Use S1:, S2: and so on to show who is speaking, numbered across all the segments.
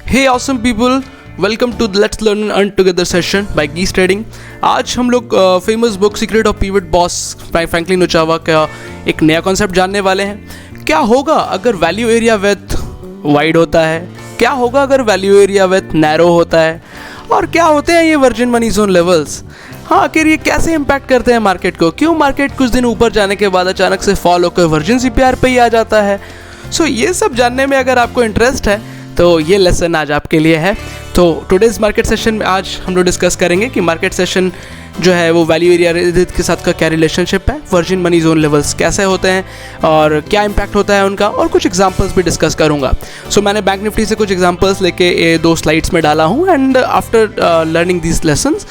S1: Hey awesome people, welcome to let's learn and earn together session by Gees trading. आज हम लोग famous book secret of pivot boss by Franklin Ochoa का एक नया concept जानने वाले हैं। क्या होगा अगर वैल्यू एरिया विथ वाइड होता है, क्या होगा अगर वैल्यू एरिया विथ नैरो होता है, और क्या होते हैं ये वर्जिन मनी जोन लेवल्स। हाँ, आखिर ये कैसे इम्पैक्ट करते हैं मार्केट को, क्यों मार्केट कुछ दिन ऊपर जाने के बाद अचानक से फॉल होकर वर्जिन सीपीआर पे ही आ जाता है। सो ये सब जानने में अगर आपको इंटरेस्ट है तो ये लेसन आज आपके लिए है। तो टुडेज़ मार्केट सेशन में आज हम लोग डिस्कस करेंगे कि मार्केट सेशन जो है वो वैल्यू एरिया के साथ का क्या रिलेशनशिप है, वर्जिन मनी जोन लेवल्स कैसे होते हैं और क्या इम्पैक्ट होता है उनका, और कुछ एग्जांपल्स भी डिस्कस करूंगा। सो मैंने बैंक निफ्टी से कुछ एग्जांपल्स लेके ये 2 स्लाइड्स में डाला हूँ, and after learning these lessons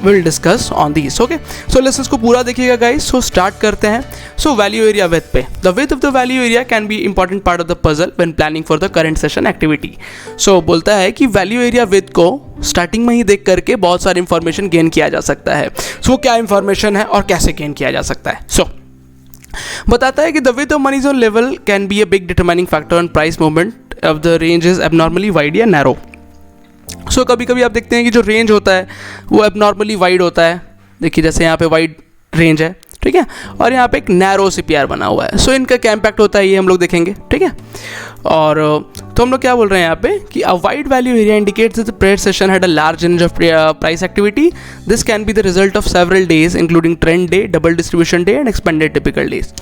S1: will discuss on these. Okay, so lessons को पूरा देखिएगा गाइस। सो स्टार्ट करते हैं। सो वैल्यू एरिया विथ पे the width of the value area can be important part of the puzzle when planning for the current session activity. So बोलता है कि value area width को starting में ही देख करके बहुत सारी इंफॉर्मेशन गेन किया जा सकता है। सो क्या इंफॉर्मेशन है और कैसे गेन किया जा सकता है। सो बताता है कि the width of money zone level can be a big determining factor on price movement of the range is abnormally wide या नैरो। सो कभी कभी आप देखते हैं कि जो रेंज होता है वो एबनॉर्मली वाइड होता है। देखिए जैसे यहाँ पे वाइड रेंज है, ठीक है, और यहाँ पे एक नैरो सीपीआर बना हुआ है। सो इनका क्या इम्पैक्ट होता है ये हम लोग देखेंगे, ठीक है। और तो हम लोग क्या बोल रहे हैं यहाँ पे कि a wide value area indicates that the prayer session had a large range of price activity. This can be the result of several days including trend day, double distribution day and expanded typical days.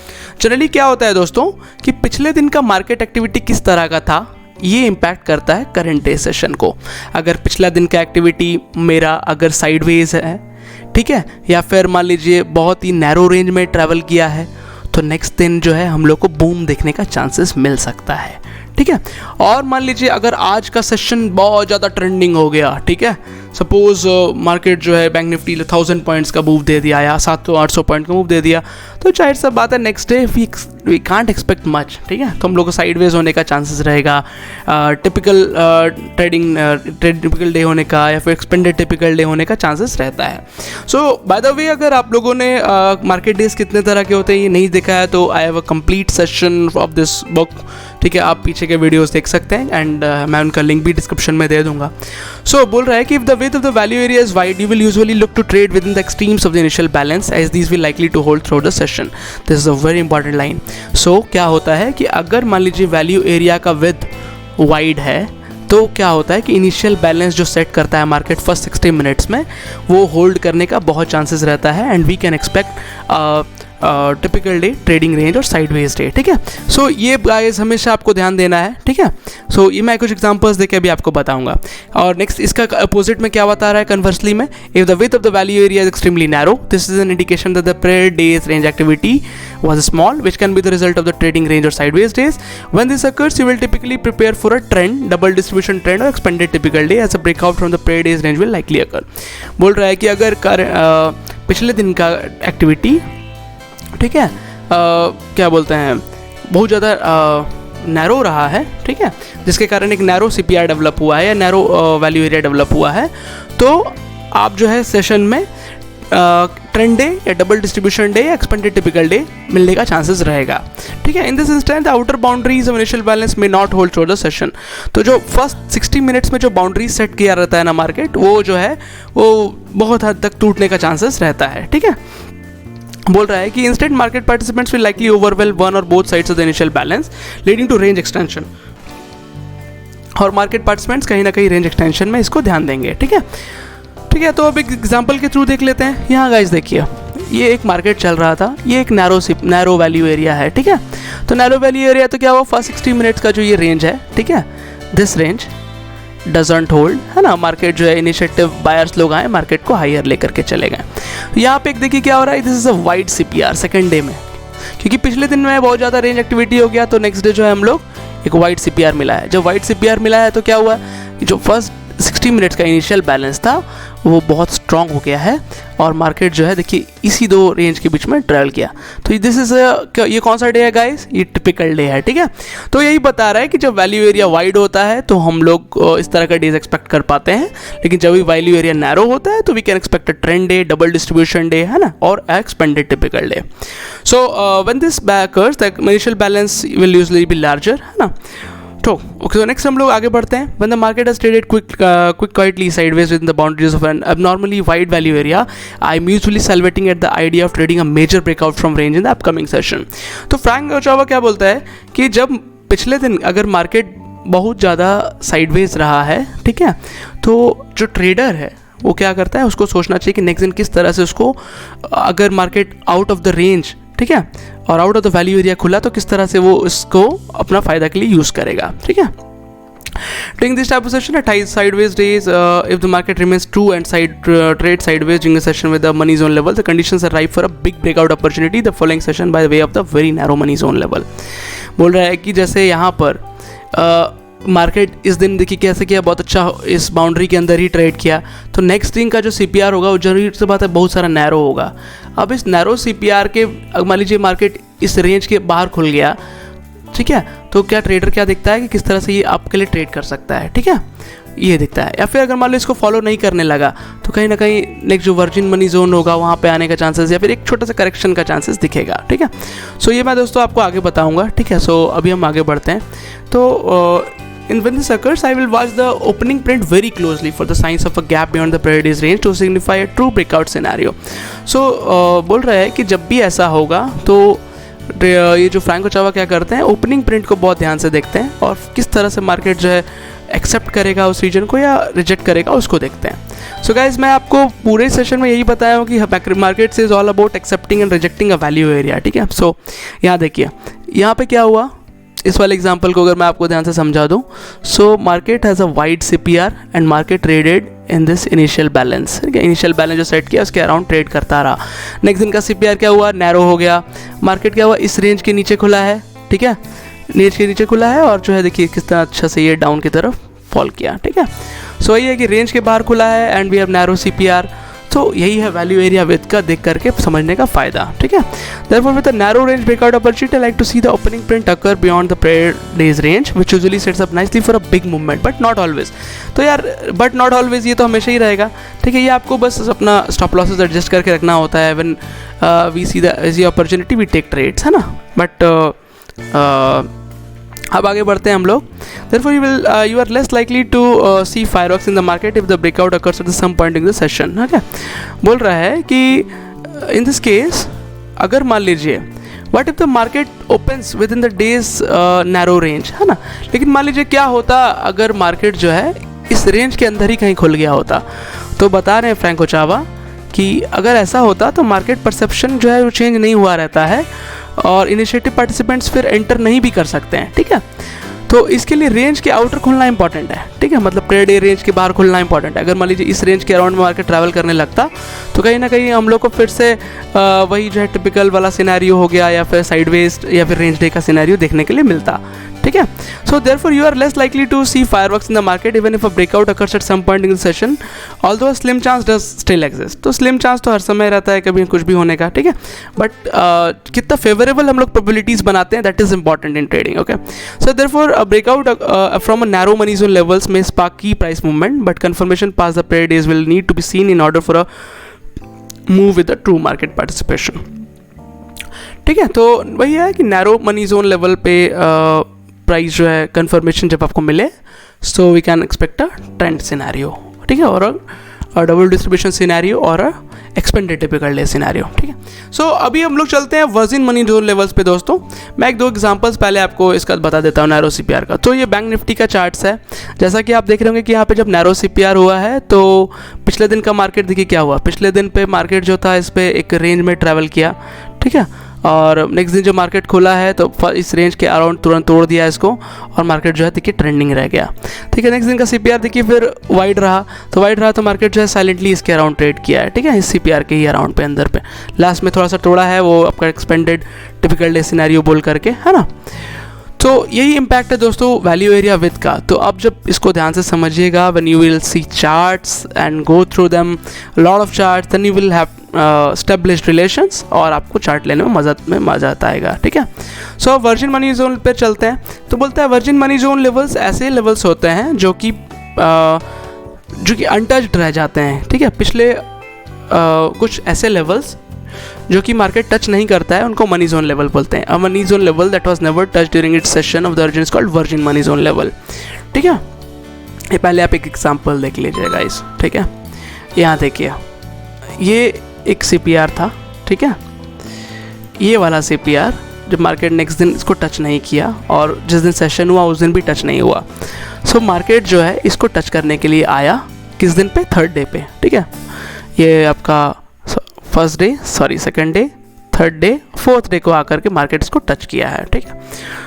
S1: Generally क्या होता है दोस्तों कि पिछले दिन का market activity किस तरह का था ये इम्पैक्ट करता है करंट डे सेशन को। अगर पिछला दिन का एक्टिविटी मेरा अगर साइडवेज है, ठीक है, या फिर मान लीजिए बहुत ही नैरो रेंज में ट्रैवल किया है, तो नेक्स्ट दिन जो है हम लोग को बूम देखने का चांसेस मिल सकता है, ठीक है। और मान लीजिए अगर आज का सेशन बहुत ज़्यादा ट्रेंडिंग हो गया, ठीक है, सपोज मार्केट जो है बैंक निफ्टी 1000 पॉइंट्स का मूव दे दिया या 700-800 पॉइंट का मूव दे दिया, तो जाहिर सा बात है next day we can't expect much, ठीक है। तो हम लोग को साइडवेज होने का चांसेस रहेगा, टिपिकल टिपिकल डे होने का या फिर एक्सपेंडेड टिपिकल डे होने का चांसेस रहता है। सो बाय द वे अगर आप लोगों ने मार्केट डेज कितने तरह के होते हैं ये नहीं देखा है तो I have a complete session of this book, ठीक है, आप पीछे के वीडियोस देख सकते हैं, एंड मैं उनका लिंक भी डिस्क्रिप्शन में दे दूंगा। सो बोल रहा है कि if the width of the value area is wide, you will usually look to trade within the extremes of the initial balance as these will likely to hold throughout the session. This is a very important line. So क्या होता है कि अगर मान लीजिए value area का width wide है तो क्या होता है कि इनिशियल बैलेंस जो सेट करता है मार्केट फर्स्ट 60 मिनट्स में वो होल्ड करने का बहुत चांसेस रहता है, and we can expect typical day, trading range और साइडवेज डे, ठीक है। सो ये गाइस हमेशा आपको ध्यान देना है, ठीक है। सो ये मैं कुछ एग्जांपल्स देके अभी आपको बताऊंगा। और नेक्स्ट इसका अपोजिट में क्या बता रहा है कन्वर्सली में, if the width of the value area is extremely narrow, this is an indication that the prayer days range activity was small, which can be the result of the trading range or sideways days. When this occurs, you will typically prepare for a trend, double distribution trend or expanded typical day, as a breakout from the prayer days range will likely occur. बोल रहा है कि अगर पिछले दिन का activity, ठीक है, क्या बोलते हैं, बहुत ज़्यादा नैरो रहा है, ठीक है, जिसके कारण एक नैरो सीपीआर डेवलप हुआ है या नैरो वैल्यू एरिया डेवलप हुआ है, तो आप जो है सेशन में ट्रेंड डे या डबल डिस्ट्रीब्यूशन डे या एक्सपेंडेड टिपिकल डे मिलने का चांसेस रहेगा, ठीक है। In this instance the outer boundaries of initial balance में not hold through the session. तो जो फर्स्ट 60 मिनट्स में जो बाउंड्री सेट किया रहता है ना मार्केट, वो जो है वो बहुत हद तक टूटने का चांसेस रहता है, ठीक है। बोल रहा है कि instant market participants will likely overwhelm one or both sides of the initial balance leading to range extension, और मार्केट पार्टिसिपेंट्स कहीं ना कहीं रेंज एक्सटेंशन में इसको ध्यान देंगे, ठीक है, ठीक है। तो अब एक एग्जांपल के थ्रू देख लेते हैं। यहाँ गाइस देखिए ये एक मार्केट चल रहा था, ये एक नैरो वैल्यू एरिया है, ठीक है। तो नैरो वैल्यू एरिया तो क्या हुआ, फर्स्ट 60 मिनट्स का जो ये रेंज है, ठीक है, दिस रेंज डजंट होल्ड, है ना। मार्केट जो है इनिशिएटिव बायर्स लोग आए, मार्केट को हायर लेकर के चले गए। यहाँ पे एक देखिए क्या हो रहा है, this is a wide CPR second day में, क्योंकि पिछले दिन में बहुत ज़्यादा रेंज एक्टिविटी हो गया, तो नेक्स्ट डे जो है हम लोग एक वाइड सीपीआर मिला है। जब वाइड सीपीआर मिला है तो क्या हुआ, जो फर्स्ट 60 मिनट्स का इनिशियल बैलेंस था वो बहुत स्ट्रॉन्ग हो गया है, और मार्केट जो है देखिए इसी 2 रेंज के बीच में ट्रेवल किया। तो दिस इज ये कौन सा डे है गाइस, ये टिपिकल डे है, ठीक है। तो यही बता रहा है कि जब वैल्यू एरिया वाइड होता है तो हम लोग इस तरह का डेज एक्सपेक्ट कर पाते हैं, लेकिन जब भी वैल्यू एरिया नैरो होता है तो we can expect a trend day, double distribution day, है ना, और expanded typical day. So when this occurs, the initial balance will usually be larger, है ना। तो ओके, तो नेक्स्ट हम लोग आगे बढ़ते हैं. When the market has traded quickly sideways within the boundaries of an abnormally wide value area, I am usually salivating at the idea of trading a major breakout from range in the upcoming session. तो Frank ओचावा क्या बोलता है कि जब पिछले दिन अगर market बहुत ज़्यादा साइडवेज रहा है, ठीक है, तो जो ट्रेडर है वो क्या करता है, उसको सोचना चाहिए कि नेक्स्ट दिन किस तरह से उसको, अगर market out of the range, ठीक है, और out of the value area खुला तो किस तरह से वो इसको अपना फ़ायदा के लिए यूज़ करेगा. ठीक है. During this type of session, at high sideways days, if the market remains true and trade sideways during the session with the money zone level, the conditions are ripe for a big breakout opportunity the following session by way of the very narrow money zone level. बोल रहा है कि जैसे यहाँ पर market इस दिन देखिए कैसे किया, बहुत अच्छा इस बाउंड्री के अंदर ही ट्रेड किया, तो नेक्स्ट दिन का जो CPR होगा वो जरूरी से बात है बहुत सारा नैरो होगा. अब इस नैरो CPR के मान लीजिए मार्केट इस रेंज के बाहर खुल गया, ठीक है, तो क्या ट्रेडर क्या देखता है कि किस तरह से ये आपके लिए ट्रेड कर सकता है. ठीक है, ये दिखता है. या फिर अगर मान लो इसको फॉलो नहीं करने लगा तो कहीं ना कहीं नेक्स्ट जो वर्जिन मनी जोन होगा वहाँ पे आने का चांसेस या फिर एक छोटा सा करेक्शन का चांसेस दिखेगा. ठीक है. सो ये मैं दोस्तों आपको आगे बताऊंगा. ठीक है. सो अभी हम आगे बढ़ते हैं. तो in when this occurs, I will watch the opening print very closely for the signs of a gap beyond the previous range to signify a true breakout scenario. So बोल रहा है कि जब भी ऐसा होगा तो ये जो फ्रैंक ओचावा क्या करते हैं, ओपनिंग प्रिंट को बहुत ध्यान से देखते हैं और किस तरह से मार्केट जो है एक्सेप्ट करेगा उस रीजन को या रिजेक्ट करेगा उसको देखते हैं. सो गाइज मैं आपको पूरे सेशन में यही बताया हूँ कि market is all about accepting and rejecting a value area. ठीक है. सो यहाँ देखिए यहाँ पे क्या हुआ, इस वाले एग्जांपल को अगर मैं आपको ध्यान से समझा दूँ. So market has a wide CPR and market traded in this initial balance. ठीक है. इनिशियल बैलेंस जो सेट किया उसके अराउंड ट्रेड करता रहा. नेक्स्ट दिन का CPR क्या हुआ, नैरो हो गया. मार्केट क्या हुआ, इस रेंज के नीचे खुला है. ठीक है, रेंज के नीचे खुला है और जो है देखिए किस तरह अच्छा से ये डाउन की तरफ फॉल किया. ठीक है. सो ये है कि रेंज के बाहर खुला है and we have narrow CPR. तो यही है वैल्यू एरिया विथ का देख करके समझने का फायदा. ठीक है. Therefore with a narrow range breakout opportunity, I like to see the opening print occur beyond the prior day's range, which usually sets up nicely for a big movement, but not always. तो यार but not always ये तो हमेशा ही रहेगा. ठीक है. ये आपको बस अपना स्टॉप लॉसेस एडजस्ट करके रखना होता है. when we see the opportunity we take trades, है ना. but अब आगे बढ़ते हैं हम लोग. Therefore you are less likely to see fireworks in the market if the breakout occurs at some point in the session. Okay. बोल रहा है कि in this case अगर मान लीजिए what if the market opens within the day's narrow range, है ना. लेकिन मान लीजिए क्या होता अगर मार्केट जो है इस रेंज के अंदर ही कहीं खुल गया होता. तो बता रहे हैं फ्रैंक ओचावा कि अगर ऐसा होता तो मार्केट परसेप्शन जो है वो चेंज नहीं हुआ रहता है और इनिशिएटिव पार्टिसिपेंट्स फिर एंटर नहीं भी कर सकते हैं. ठीक है. तो इसके लिए रेंज के आउटर खुलना इंपॉर्टेंट है. ठीक है. मतलब ट्रेड ए रेंज के बाहर खुलना इंपॉर्टेंट है. अगर मान लीजिए इस रेंज के अराउंड में मार्केट ट्रैवल करने लगता तो कहीं ना कहीं हम लोग को फिर से वही जो है टिपिकल वाला सिनेरियो हो गया या फिर साइडवेज या फिर रेंज डे का सिनेरियो देखने के लिए मिलता. ठीक है. So therefore you are less likely to see fireworks in the market even if a breakout occurs at some point in the session, although slim chance does still exist. तो slim chance तो हर समय रहता है कभी कुछ भी होने का. ठीक है. बट कितना फेवरेबल हम लोग प्रोबेबिलिटीज बनाते हैं that is important in trading. Okay. So therefore a breakout from a narrow money zone levels में स्पार्क की price movement but confirmation pass the pair days will need to be seen in order for a move with the true market participation. ठीक है. तो वही है कि narrow money zone level पे price जो है कंफर्मेशन जब आपको मिले so we can expect a trend scenario. ठीक है. और डबल डिस्ट्रीब्यूशन सिनेरियो और एक्सपेंडेड टिपिकल डे सिनेरियो. ठीक है. सो अभी हम लोग चलते हैं वर्जिन मनी जोन लेवल्स पे दोस्तों. मैं एक दो एग्जांपल्स पहले आपको इसका बता देता हूँ नैरो CPR का. तो ये बैंक निफ्टी का चार्ट्स है. जैसा कि आप देख रहे होंगे कि यहाँ पे जब नैरो CPR हुआ है तो पिछले दिन का मार्केट देखिए क्या हुआ. पिछले दिन पे मार्केट जो था इस पर एक रेंज में ट्रैवल किया. ठीक है. और नेक्स्ट दिन जो मार्केट खुला है तो इस रेंज के अराउंड तुरंत तोड़ दिया इसको और मार्केट जो है देखिए ट्रेंडिंग रह गया. ठीक है. नेक्स्ट दिन का CPR देखिए फिर वाइड रहा तो मार्केट जो है साइलेंटली इसके अराउंड ट्रेड किया है. ठीक है. इस CPR के ही अराउंड पे अंदर पे लास्ट में थोड़ा सा तोड़ा है वो आपका एक्सपेंडेड टिपिकल डे सिनेरियो बोल करके, है ना. तो यही इम्पैक्ट है दोस्तों वैल्यू एरिया विथ का. तो आप जब इसको ध्यान से समझिएगा when you will see charts and go through them lot of charts then you will have established relations और आपको चार्ट लेने में मज़ा आता आएगा. ठीक है. सो वर्जिन मनी जोन पे चलते हैं. तो बोलता है वर्जिन मनी जोन लेवल्स ऐसे लेवल्स होते हैं जो कि अनटच्ड रह जाते हैं. ठीक है. पिछले कुछ ऐसे लेवल्स जो कि मार्केट टच नहीं करता है उनको मनी जोन लेवल बोलते हैं। A money zone level that was never touch during its session of the virgin is called virgin money zone level. ठीक है, ये पहले आप एक एग्जांपल देख लीजिए गाइस। ठीक है, यहाँ देखिए, ये एक CPR था। ठीक है, ये वाला CPR जब मार्केट नेक्स्ट दिन इसको टच नहीं किया और जिस दिन सेशन हुआ उस दिन भी टच नहीं हुआ। सो मार्केट जो है इसको टच करने के लिए आया किस दिन पे, थर्ड डे पे। ठीक है, ये आपका first day, sorry second day, third day, fourth day को आकर के मार्केट इसको टच किया है। ठीक है,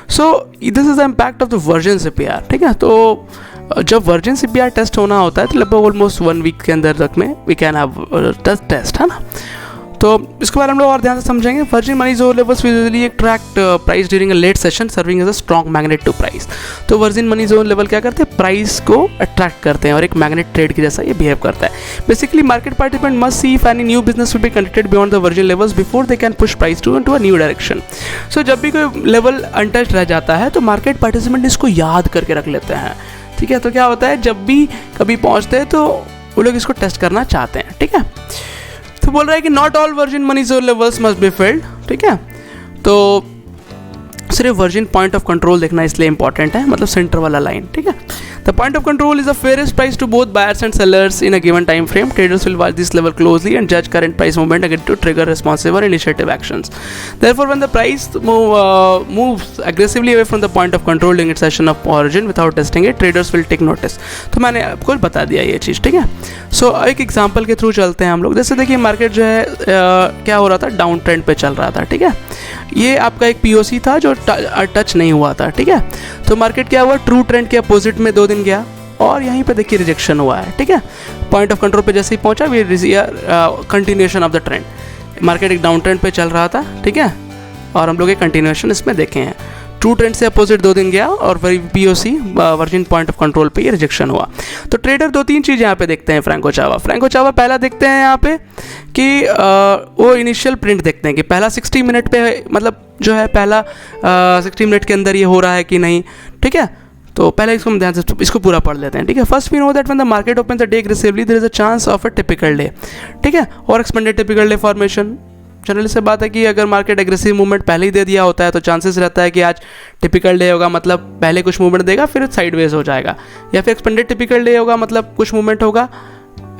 S1: so this is the impact of the virgin CPR। ठीक है, तो जब वर्जिन CPR टेस्ट होना होता है तो लगभग ऑलमोस्ट 1 वीक के अंदर तक में वी कैन हैव टेस्ट, है ना। तो इसके बारे में हम लोग और ध्यान से समझेंगे। Virgin money zone levels usually attract price during a late session serving as a strong magnet to price. तो वर्जिन मनी जोन लेवल क्या करते हैं, प्राइस को अट्रैक्ट करते हैं और एक मैग्नेट ट्रेड की जैसा ये बिहेव करता है। Basically market participant must see if any new business will be conducted beyond the virgin levels before they can push price to a new direction. So जब भी कोई लेवल अनटच्ड रह जाता है तो मार्केट पार्टिसिपेंट इसको याद करके रख लेते हैं। ठीक है, तो क्या होता है, जब भी कभी पहुंचते हैं तो वो लोग इसको टेस्ट करना चाहते हैं। ठीक है, तो बोल रहा है कि not all virgin money zone levels must be filled. ठीक है, तो सिर्फ वर्जिन पॉइंट ऑफ कंट्रोल देखना इसलिए इंपॉर्टेंट है, मतलब सेंटर वाला लाइन। ठीक है, the point of control is the fairest price to both buyers and sellers in a given time frame. Traders will watch this level closely and जज current price movement again to trigger responsive or initiative actions. Therefore when the price moves aggressively away from the point of control during its session of origin without testing it, traders will take notice। तो मैंने आपको बता दिया ये चीज़। ठीक है, सो एक example के थ्रू चलते हैं हम लोग। जैसे देखिए मार्केट जो है क्या हो रहा था, डाउन ट्रेंड पे चल रहा था। ठीक है, ये आपका एक POC था जो टच नहीं हुआ था। ठीक है, तो मार्केट क्या हुआ, ट्रू ट्रेंड के अपोजिट में 2 दिन गया और यहीं पे देखिए रिजेक्शन हुआ है। ठीक है, पॉइंट ऑफ कंट्रोल पे जैसे ही पहुंचा we continuation of the trend. Market एक डाउन ट्रेंड पे चल रहा था। ठीक है, और हम लोग एक कंटिन्यूएशन इसमें देखे हैं। ट्रू ट्रेंड से अपोजिट 2 दिन गया और POC virgin point of control पे ये रिजेक्शन हुआ। तो ट्रेडर 2-3 चीज़ यहाँ पे देखते हैं। फ्रैंको चावा पहला देखते हैं यहाँ पे कि वो इनिशियल प्रिंट देखते हैं कि पहला 60 मिनट पे, मतलब जो है पहला 60 मिनट के अंदर ये हो रहा है कि नहीं। ठीक है, तो पहले इसको हम ध्यान से इसको पूरा पढ़ लेते हैं। ठीक है, first we know that when the market opens the day aggressively there is a chance of a typical day. ठीक है, और expanded typical day formation. Generally से बात है कि अगर मार्केट एग्रेसिव मूवमेंट पहले ही दे दिया होता है तो चांसेस रहता है कि आज टिपिकल डे होगा, मतलब पहले कुछ मूवमेंट देगा फिर साइडवेज हो जाएगा, या फिर एक्सपेंडेड टिपिकल डे होगा, मतलब कुछ मूवमेंट होगा,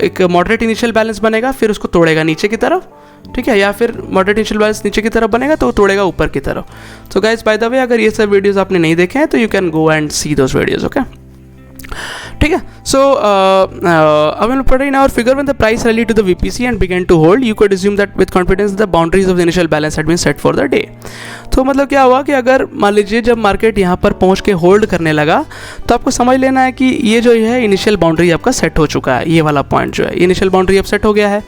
S1: एक मॉडरेट इनिशियल बैलेंस बनेगा फिर उसको तोड़ेगा नीचे की तरफ। ठीक है, या फिर मॉडरेट इनिशियल बैलेंस नीचे की तरफ बनेगा तो तोड़ेगा ऊपर की तरफ। So guys by the way, अगर ये सब वीडियोस आपने नहीं देखे हैं तो you can go and see those videos. Okay, ठीक है, सो अब हम पढ़ रहे हैं और figure when the price rally to the VPC and began to hold, you could assume that with confidence the boundaries of the initial balance had been set for the day. तो मतलब क्या हुआ कि अगर मान लीजिए जब मार्केट यहाँ पर पहुँच के होल्ड करने लगा तो आपको समझ लेना है कि ये जो है इनिशियल बाउंड्री आपका सेट हो चुका है। ये वाला पॉइंट जो है इनिशियल बाउंड्री अब सेट हो गया है।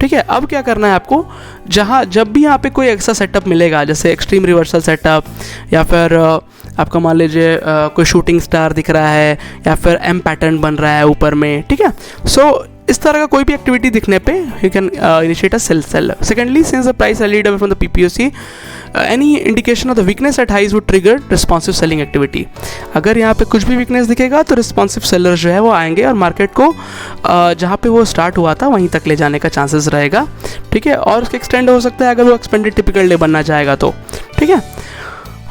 S1: ठीक है, अब क्या करना है आपको, जब भी यहाँ पे कोई ऐसा सेटअप मिलेगा जैसे एक्सट्रीम रिवर्सल सेटअप या फिर आपका मान लीजिए कोई शूटिंग स्टार दिख रहा है या फिर M पैटर्न बन रहा है ऊपर में। ठीक है, सो इस तरह का कोई भी एक्टिविटी दिखने पे you can initiate a sell. Secondly, since the price rallied away from the PPOC, any indication of the weakness at highs would trigger responsive selling activity. अगर यहाँ पे कुछ भी वीकनेस दिखेगा तो रिस्पॉन्सिव सेलर जो है वो आएंगे और मार्केट को जहाँ पे वो स्टार्ट हुआ था वहीं तक ले जाने का चांसेस रहेगा। ठीक है, और उसके एक्सटेंड हो सकता है अगर वो एक्सपेंडेड टिपिकल डे बनना चाहेगा तो। ठीक है,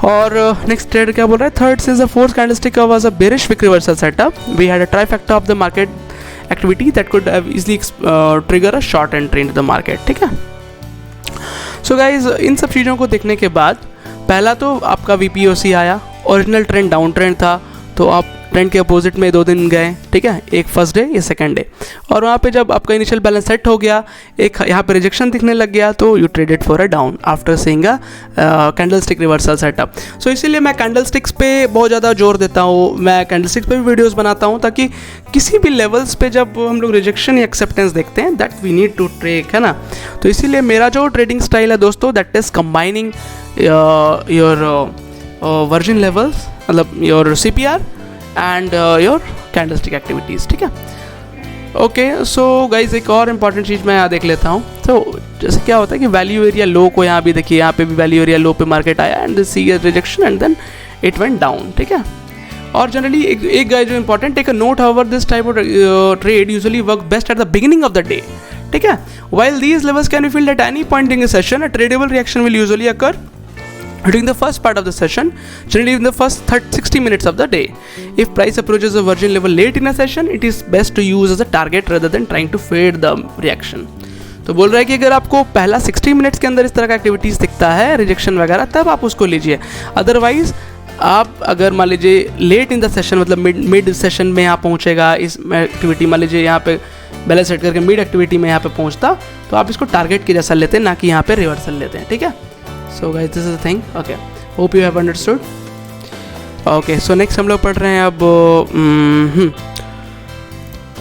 S1: और नेक्स्ट ट्रेड क्या बोल रहा है, third since the fourth candlestick was a bearish wick reversal setup, we had a trifecta of the market activity that could easily trigger a short entry into the market. ठीक है, so guys in सब चीज़ों को देखने के बाद पहला तो आपका VPOC आया, ओरिजिनल ट्रेंड डाउन ट्रेंड था तो आप ट्रेंड के अपोजिट में 2 दिन गए। ठीक है, एक फर्स्ट डे ये सेकंड डे, और वहाँ पे जब आपका इनिशियल बैलेंस सेट हो गया, एक यहाँ पे रिजेक्शन दिखने लग गया तो you traded for a down after seeing a candlestick reversal setup. So इसीलिए मैं कैंडलस्टिक्स पे बहुत ज़्यादा जोर देता हूँ, मैं कैंडलस्टिक्स पे भी वीडियोस बनाता हूँ ताकि किसी भी लेवल्स पे जब हम लोग रिजेक्शन या एक्सेप्टेंस देखते हैं that we need to track, है ना। तो इसीलिए मेरा जो ट्रेडिंग स्टाइल है दोस्तों, that is combining your virgin levels, मतलब your CPR and your candlestick activities. ठीक है, ओके, सो गाइज एक और इम्पॉर्टेंट चीज़ मैं यहाँ देख लेता हूँ। तो जैसे क्या होता है कि वैल्यू एरिया लो को यहाँ भी देखिए, यहाँ पे भी वैल्यू एरिया लो पे मार्केट आया and see rejection and then it went down. ठीक है, और जनरली एक गाइज जो important, take a note however this type of trade usually work best at the beginning of the day. ठीक है. While these levels can be filled at any point in a session, a tradable reaction will usually occur during the first part of the session, generally in the first 60 minutes of the day. If price approaches a virgin level late in a session, it is best to use as a target rather than trying to fade the reaction. तो बोल रहा है कि अगर आपको पहला 60 minutes के अंदर इस तरह का एक्टिविटीज़ दिखता है, रिजेक्शन वगैरह, तब आप उसको लीजिए. अदरवाइज आप अगर मान लीजिए लेट इन द सेशन, मतलब मिड सेशन में यहाँ पहुँचेगा इस एक्टिविटी, मान लीजिए यहाँ पे बैलेंस सेट करके मिड एक्टिविटी में यहाँ पे पहुँचता, तो आप इसको टारगेट के जैसा लेते हैं, ना कि यहाँ पे रिवर्सल लेते हैं. ठीक है. So guys this is the thing. Okay, hope you have understood. Okay, so next हम लोग पढ़ रहे हैं अब.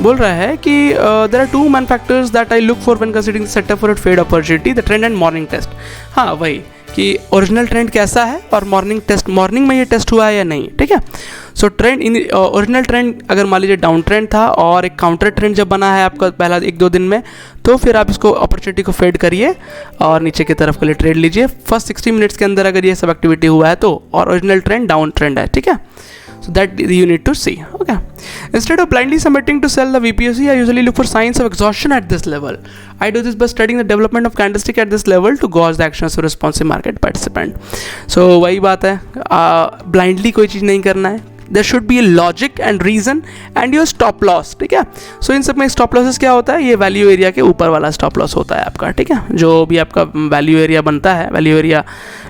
S1: बोल रहा है कि there are 2 main factors that I look for when considering the setup for a trade opportunity, the trend and morning test. हाँ, वही कि ओरिजिनल ट्रेंड कैसा है और मॉर्निंग में ये टेस्ट हुआ है या नहीं. ठीक है. सो ट्रेंड इन ओरिजिनल ट्रेंड अगर मान लीजिए डाउन ट्रेंड था और एक काउंटर ट्रेंड जब बना है आपका पहला 1-2 दिन में, तो फिर आप इसको अपॉर्चुनिटी को फेड करिए और नीचे की तरफ के लिए ट्रेड लीजिए. फर्स्ट 60 मिनट्स के अंदर अगर ये सब एक्टिविटी हुआ है तो, और ओरिजिनल ट्रेंड डाउन ट्रेंड है. ठीक है. So that you need to see. Okay. Instead of blindly submitting to sell the VPOC, I usually look for signs of exhaustion at this level. I do this by studying the development of candlestick at this level to gauge the actions of responsive market participant. So वही बात है, blindly कोई चीज़ नहीं करना है. There should be a logic and reason and your stop loss. ठीक है. So इन सब में stop losses क्या होता है, ये वैल्यू एरिया के ऊपर वाला stop loss होता है आपका. ठीक है. जो भी आपका वैल्यू एरिया बनता है, value area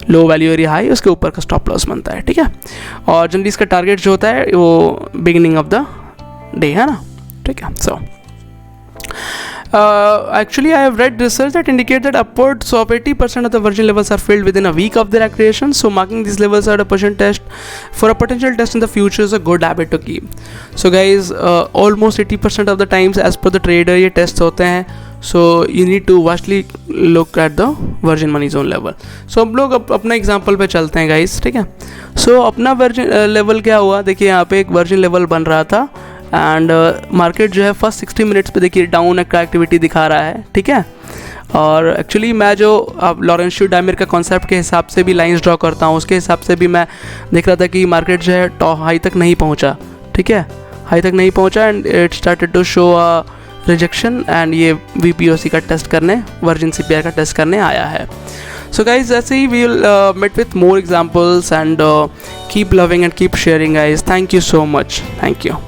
S1: low, value area high, उसके ऊपर का स्टॉप लॉस बनता है. ठीक है. और जनरली इसका टारगेट जो होता है वो बिगिनिंग ऑफ द डे है ना. ठीक है. सो actually I have read research that indicate that upwards of 80% of the virgin levels are filled within a week of their creation. So marking these levels at a potential test in the future is a good habit to keep. So guys, almost 80% of the times as per the trader ये tests होते हैं. So you need to vastly look at the virgin money zone level. So हम लोग अपना example पे चलते हैं guys. ठीक है. So अपना वर्जिन लेवल क्या हुआ, देखिए यहाँ पे एक वर्जिन लेवल बन रहा था एंड मार्केट जो है फर्स्ट 60 मिनट्स पे देखिए डाउन का एक्टिविटी दिखा रहा है. ठीक है. और एक्चुअली मैं जो अब लॉरेंशियो डायमर का कॉन्सेप्ट के हिसाब से भी लाइंस ड्रॉ करता हूँ, उसके हिसाब से भी मैं देख रहा था कि मार्केट जो है हाई तक नहीं पहुँचा. ठीक है. हाई तक नहीं पहुँचा and it started to show rejection एंड ये VPOC का टेस्ट करने, वर्जिन CPR का टेस्ट करने आया है. So guys, that's it. We will meet with more examples and keep loving and keep sharing guys. Thank you so much. Thank you.